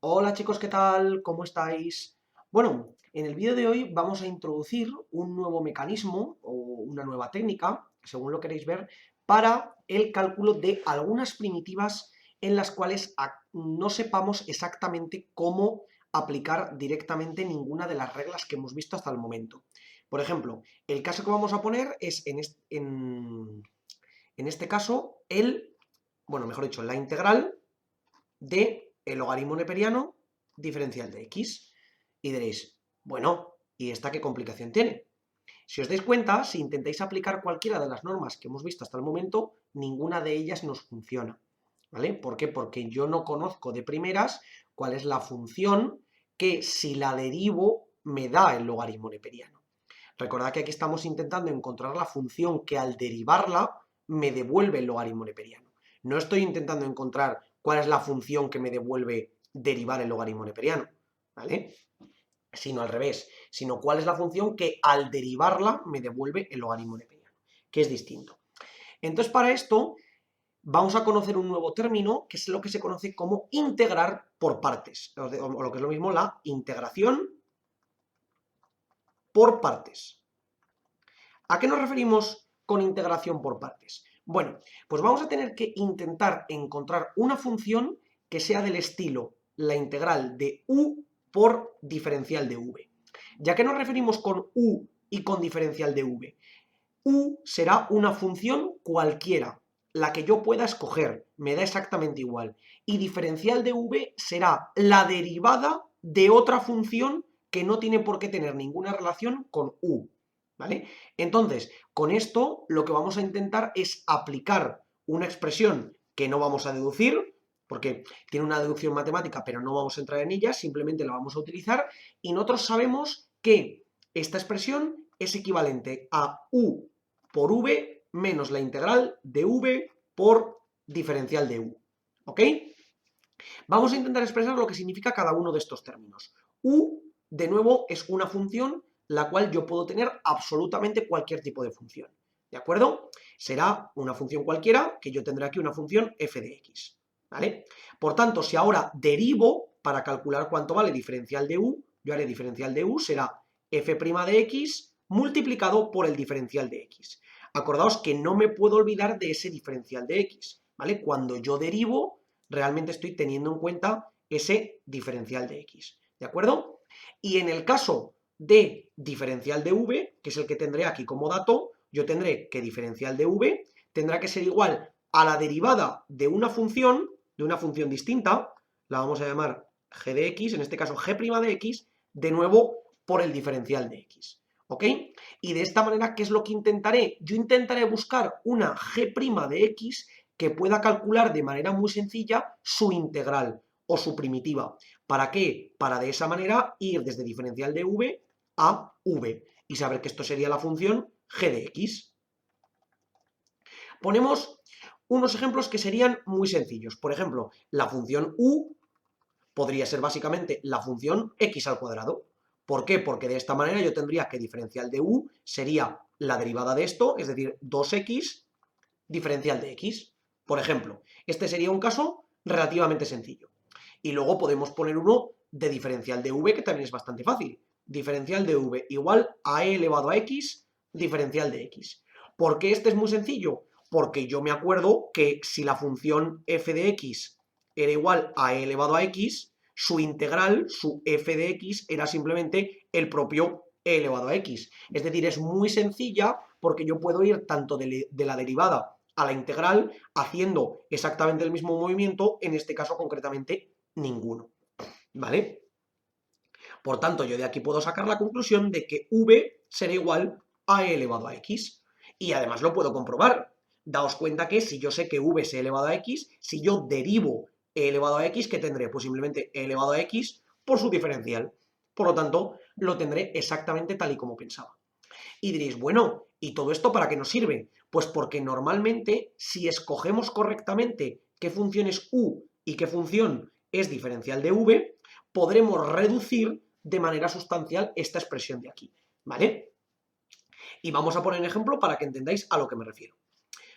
Hola chicos, ¿qué tal? ¿Cómo estáis? Bueno, en el vídeo de hoy vamos a introducir un nuevo mecanismo o una nueva técnica, según lo queréis ver, para el cálculo de algunas primitivas en las cuales no sepamos exactamente cómo aplicar directamente ninguna de las reglas que hemos visto hasta el momento. Por ejemplo, el caso que vamos a poner es en este caso bueno, mejor dicho, la integral de el logaritmo neperiano diferencial de x. Y diréis, bueno, ¿y esta qué complicación tiene? Si os dais cuenta, si intentáis aplicar cualquiera de las normas que hemos visto hasta el momento, ninguna de ellas nos funciona. ¿Vale? ¿Por qué? Porque yo no conozco de primeras cuál es la función que si la derivo me da el logaritmo neperiano. Recordad que aquí estamos intentando encontrar la función que al derivarla me devuelve el logaritmo neperiano. No estoy intentando encontrar cuál es la función que me devuelve derivar el logaritmo neperiano, ¿vale? Sino al revés, sino cuál es la función que al derivarla me devuelve el logaritmo neperiano, que es distinto. Entonces, para esto vamos a conocer un nuevo término, que es lo que se conoce como integrar por partes, o lo que es lo mismo, la integración por partes. ¿A qué nos referimos con integración por partes? Bueno, pues vamos a tener que intentar encontrar una función que sea del estilo la integral de u por diferencial de v. ¿Ya que nos referimos con u y con diferencial de v? U será una función cualquiera, la que yo pueda escoger, me da exactamente igual. Y diferencial de v será la derivada de otra función que no tiene por qué tener ninguna relación con u. ¿Vale? Entonces, con esto lo que vamos a intentar es aplicar una expresión que no vamos a deducir, porque tiene una deducción matemática, pero no vamos a entrar en ella, simplemente la vamos a utilizar, y nosotros sabemos que esta expresión es equivalente a u por v menos la integral de v por diferencial de u. ¿Ok? Vamos a intentar expresar lo que significa cada uno de estos términos. U, de nuevo, es una función la cual yo puedo tener absolutamente cualquier tipo de función. ¿De acuerdo? Será una función cualquiera que yo tendré aquí una función f de x. ¿Vale? Por tanto, si ahora derivo para calcular cuánto vale diferencial de u, yo haré diferencial de u será f' de x multiplicado por el diferencial de x. Acordaos que no me puedo olvidar de ese diferencial de x. ¿Vale? Cuando yo derivo, realmente estoy teniendo en cuenta ese diferencial de x, ¿de acuerdo? Y en el caso de diferencial de v, que es el que tendré aquí como dato, yo tendré que diferencial de v tendrá que ser igual a la derivada de una función distinta, la vamos a llamar g de x, en este caso g' de x, de nuevo por el diferencial de x, ¿ok? Y de esta manera, ¿qué es lo que intentaré? Yo intentaré buscar una g' de x que pueda calcular de manera muy sencilla su integral o su primitiva. ¿Para qué? Para de esa manera ir desde diferencial de v a v y saber que esto sería la función g de x. Ponemos unos ejemplos que serían muy sencillos. Por ejemplo, la función u podría ser básicamente la función x al cuadrado. ¿Por qué? Porque de esta manera yo tendría que diferencial de u sería la derivada de esto, es decir, 2x diferencial de x. Por ejemplo, este sería un caso relativamente sencillo. Y luego podemos poner uno de diferencial de v, que también es bastante fácil. Diferencial de v igual a e elevado a x diferencial de x. ¿Por qué este es muy sencillo? Porque yo me acuerdo que si la función f de x era igual a e elevado a x, su integral, su f de x, era simplemente el propio e elevado a x. Es decir, es muy sencilla porque yo puedo ir tanto de la derivada a la integral haciendo exactamente el mismo movimiento, en este caso concretamente ninguno, ¿vale? Por tanto, yo de aquí puedo sacar la conclusión de que v será igual a e elevado a x. Y además lo puedo comprobar. Daos cuenta que si yo sé que v es e elevado a x, si yo derivo e elevado a x, ¿qué tendré? Pues simplemente e elevado a x por su diferencial. Por lo tanto, lo tendré exactamente tal y como pensaba. Y diréis, bueno, ¿y todo esto para qué nos sirve? Pues porque normalmente, si escogemos correctamente qué función es u y qué función es diferencial de v, podremos reducir de manera sustancial esta expresión de aquí, ¿vale? Y vamos a poner un ejemplo para que entendáis a lo que me refiero.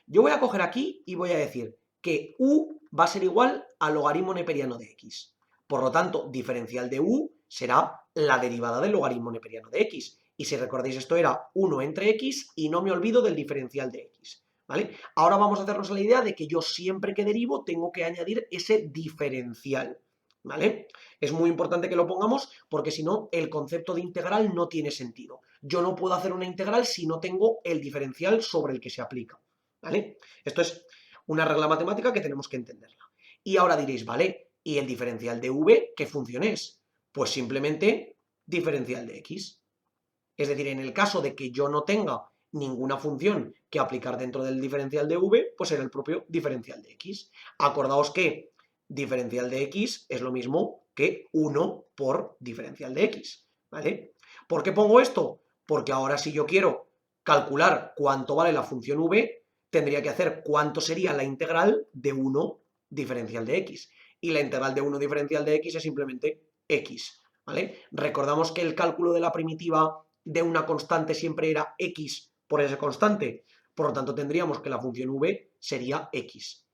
Yo voy a coger aquí y voy a decir que u va a ser igual al logaritmo neperiano de x. Por lo tanto, diferencial de u será la derivada del logaritmo neperiano de x. Y si recordáis, esto era 1 entre x y no me olvido del diferencial de x, ¿vale? Ahora vamos a hacernos la idea de que yo siempre que derivo tengo que añadir ese diferencial, ¿vale? Es muy importante que lo pongamos porque si no, el concepto de integral no tiene sentido. Yo no puedo hacer una integral si no tengo el diferencial sobre el que se aplica, ¿vale? Esto es una regla matemática que tenemos que entenderla. Y ahora diréis, vale, ¿y el diferencial de v qué función es? Pues simplemente diferencial de x. Es decir, en el caso de que yo no tenga ninguna función que aplicar dentro del diferencial de v, pues será el propio diferencial de x. Acordaos que diferencial de x es lo mismo que 1 por diferencial de x, ¿vale? ¿Por qué pongo esto? Porque ahora si yo quiero calcular cuánto vale la función v, tendría que hacer cuánto sería la integral de 1 diferencial de x. Y la integral de 1 diferencial de x es simplemente x, ¿vale? Recordamos que el cálculo de la primitiva de una constante siempre era x por esa constante. Por lo tanto, tendríamos que la función v sería x.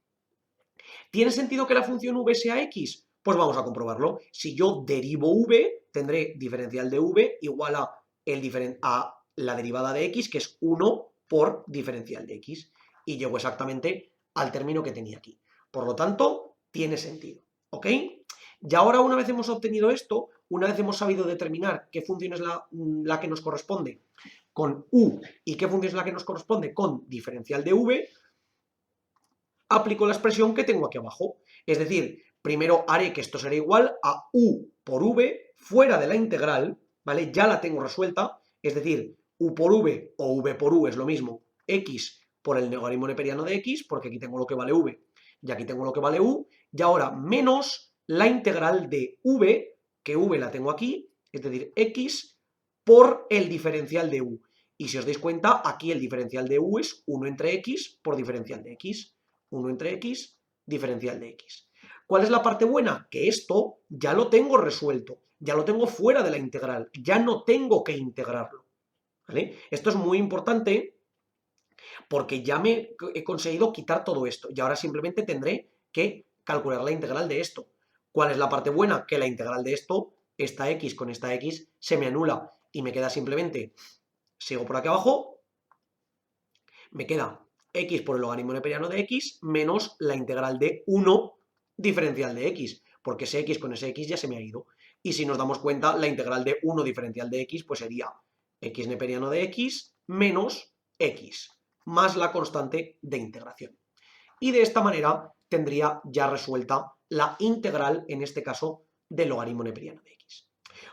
¿Tiene sentido que la función v sea x? Pues vamos a comprobarlo. Si yo derivo v, tendré diferencial de v igual a la derivada de x, que es 1 por diferencial de x. Y llego exactamente al término que tenía aquí. Por lo tanto, tiene sentido, ¿ok? Y ahora, una vez hemos obtenido esto, una vez hemos sabido determinar qué función es la que nos corresponde con u y qué función es la que nos corresponde con diferencial de v, aplico la expresión que tengo aquí abajo. Es decir, primero haré que esto será igual a u por v fuera de la integral, ¿vale? Ya la tengo resuelta, es decir, u por v o v por u es lo mismo, x por el logaritmo neperiano de x, porque aquí tengo lo que vale v y aquí tengo lo que vale u, y ahora menos la integral de v, que v la tengo aquí, es decir, x por el diferencial de u. Y si os dais cuenta, aquí el diferencial de u es 1 entre x por diferencial de x. 1 entre x, diferencial de x. ¿Cuál es la parte buena? Que esto ya lo tengo resuelto, ya lo tengo fuera de la integral, ya no tengo que integrarlo, ¿vale? Esto es muy importante porque ya me he conseguido quitar todo esto y ahora simplemente tendré que calcular la integral de esto. ¿Cuál es la parte buena? Que la integral de esto, esta x con esta x, se me anula y me queda simplemente, sigo por aquí abajo, me queda x por el logaritmo neperiano de x menos la integral de 1 diferencial de x, porque ese x con ese x ya se me ha ido. Y si nos damos cuenta, la integral de 1 diferencial de x pues sería x neperiano de x menos x, más la constante de integración. Y de esta manera tendría ya resuelta la integral, en este caso, del logaritmo neperiano de x.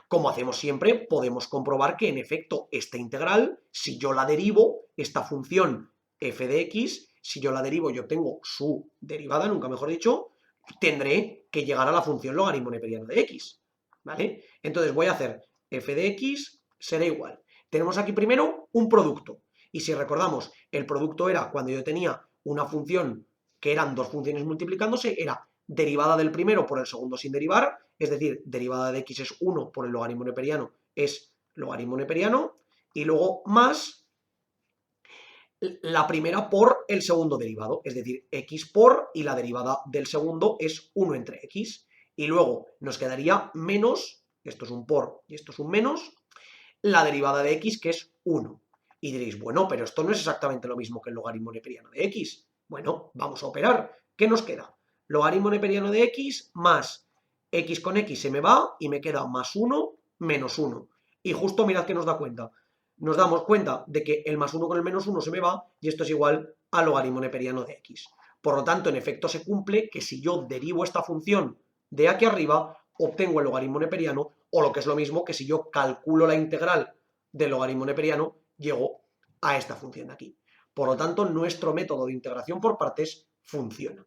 Como hacemos siempre, podemos comprobar que en efecto esta integral, si yo la derivo, esta función f de x, si yo la derivo y obtengo su derivada, nunca mejor dicho, tendré que llegar a la función logaritmo neperiano de x, ¿vale? Entonces voy a hacer f de x será igual. Tenemos aquí primero un producto, y si recordamos, el producto era cuando yo tenía una función que eran dos funciones multiplicándose, era derivada del primero por el segundo sin derivar, es decir, derivada de x es 1 por el logaritmo neperiano, es logaritmo neperiano, y luego más la primera por el segundo derivado, es decir, x por, y la derivada del segundo es 1 entre x. Y luego nos quedaría menos, esto es un por y esto es un menos, la derivada de x, que es 1. Y diréis, bueno, pero esto no es exactamente lo mismo que el logaritmo neperiano de x. Bueno, vamos a operar. ¿Qué nos queda? Logaritmo neperiano de x más x con x se me va y me queda más 1 menos 1. Y justo mirad que nos da cuenta. Nos damos cuenta de que el más 1 con el menos 1 se me va y esto es igual al logaritmo neperiano de x. Por lo tanto, en efecto se cumple que si yo derivo esta función de aquí arriba, obtengo el logaritmo neperiano, o lo que es lo mismo que si yo calculo la integral del logaritmo neperiano, llego a esta función de aquí. Por lo tanto, nuestro método de integración por partes funciona.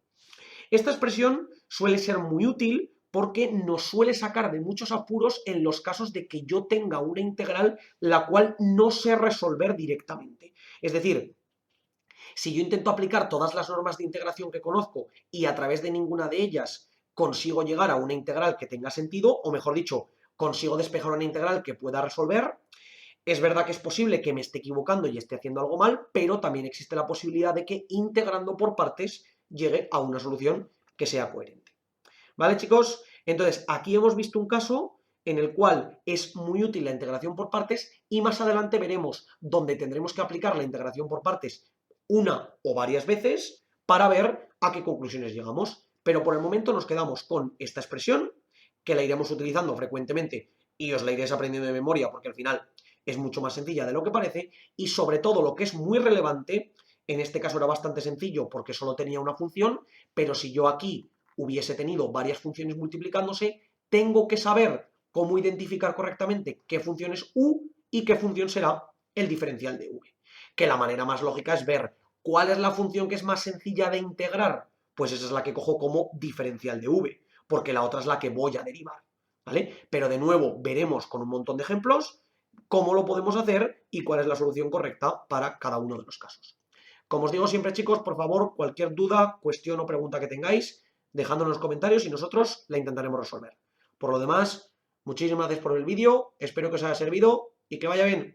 Esta expresión suele ser muy útil porque nos suele sacar de muchos apuros en los casos de que yo tenga una integral la cual no sé resolver directamente. Es decir, si yo intento aplicar todas las normas de integración que conozco y a través de ninguna de ellas consigo llegar a una integral que tenga sentido, o mejor dicho, consigo despejar una integral que pueda resolver, es verdad que es posible que me esté equivocando y esté haciendo algo mal, pero también existe la posibilidad de que integrando por partes llegue a una solución que sea coherente. ¿Vale, chicos? Entonces, aquí hemos visto un caso en el cual es muy útil la integración por partes y más adelante veremos dónde tendremos que aplicar la integración por partes una o varias veces para ver a qué conclusiones llegamos. Pero por el momento nos quedamos con esta expresión, que la iremos utilizando frecuentemente y os la iréis aprendiendo de memoria porque al final es mucho más sencilla de lo que parece, y sobre todo lo que es muy relevante, en este caso era bastante sencillo porque solo tenía una función, pero si yo aquí hubiese tenido varias funciones multiplicándose, tengo que saber cómo identificar correctamente qué función es u y qué función será el diferencial de v. Que la manera más lógica es ver cuál es la función que es más sencilla de integrar, pues esa es la que cojo como diferencial de v, porque la otra es la que voy a derivar, ¿vale? Pero de nuevo veremos con un montón de ejemplos cómo lo podemos hacer y cuál es la solución correcta para cada uno de los casos. Como os digo siempre, chicos, por favor, cualquier duda, cuestión o pregunta que tengáis, dejadlo en los comentarios y nosotros la intentaremos resolver. Por lo demás, muchísimas gracias por el vídeo, espero que os haya servido y que vaya bien.